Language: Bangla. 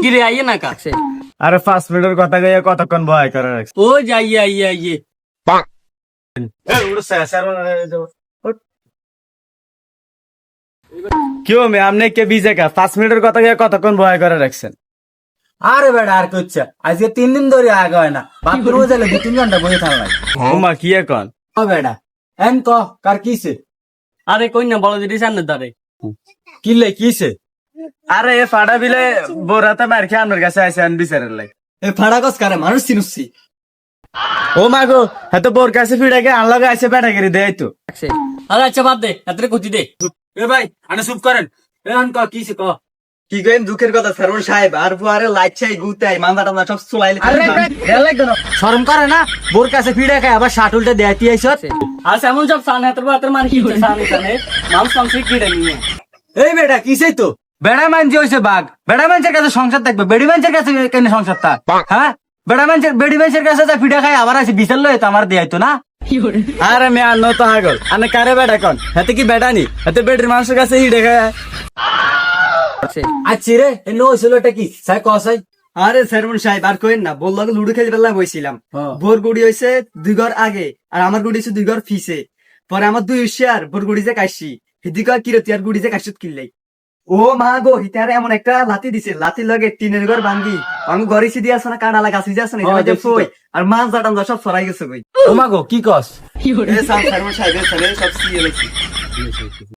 কি রে আইয়ে না কা আরে 5 মিনিটের কথা গাইয়া কতক্ষণ ভয় করে রাখছে ও যাইয়ে আইয়ে আইয়ে क्यों मैं हमने के बीजे का 5 মিনিটের কথা গাইয়া কতক্ষণ ভয় করে রাখছেন আরে বেটা আর করছে আজকে 3 দিন ধরে আগে হয় না বাথরুমে গেলে 2-3 ঘন্টা বসে থাকলাম ওমা কি এখন ও বেটা এন ক কার কিছে আরে কই না বড় দিদি সামনে দাঁড়ে কিলে কিছে আরে এ ফাড়া বিলে বোরাতে মার খেয়ে আমার কাছে আইছে আন বিচারের লাই এ ফাড়া কস কারে মানুষ চিনুছি ও মাগো এত বোর কাছে ফিড়াকে আনলাগে আইছে বেটা করে দেয় তো আরে আচ্ছা বাদ দে এত কতি দে এ ভাই আনে চুপ করেন এ আন ক কিছে ক কি কইম দুঃখের কথা সারুন সাহেব আর ফুয়ারে লাইট চাই গুতাই মানদাটা না সব চলাইলে শরম করে না বোর কাছে ফিড়ে খায় আবার শার্ট উল্টে দেয়াতি আইছ আর এমন সব সান হাতের বাতের মানে কি হচ্ছে সান সানে মাংস মাংস কিড়ে নিয়ে এই বেটা কিছে তো বেড়া মানজি হইছে বাঘ বেড়া মানুষের কাছে সংসার থাকবে বেড়ি মানুষের কাছে কেন সংসার থাক হ্যাঁ বেড়ি মানুষের কাছে যা ফিড়ে খায় আবার আছে বিচার লয় তো আমার দেয়াইতো না আরে মে আনো তো হাগল আনে কারে বেটা কোন হাতে কি বেটা নি হাতে বেটির মানুষের কাছে হি দেখা আচ্ছা রে এ নো হইছিল এটা কি সাই কসাই আরে সারুন সাহেব আর কইন না বললো লুডো খেলতে বেলা বইছিলাম ভোর গুড়ি হইছে 2 ঘর আগে আর আমার গুড়ি হইছে 2 ঘর ফিসে পরে আমার 2 শেয়ার ভোর গুড়ি যে কাশি হিদিকা কিরতি আর গুড়ি যে কাশিত কিনলাই ও মা গো হিতারে এমন একটা লাতি দিছে লাতি লগে টিনের ঘর ভাঙ্গি আমি গরিছি দিয়া আছে না কাঁড়া লাগা আছে আছে না এটা যে ফই আর মাছ জাটান সব সরাই গেছে কই ও মা গো কি কস এ সারুন সাহেব সব সিয়ে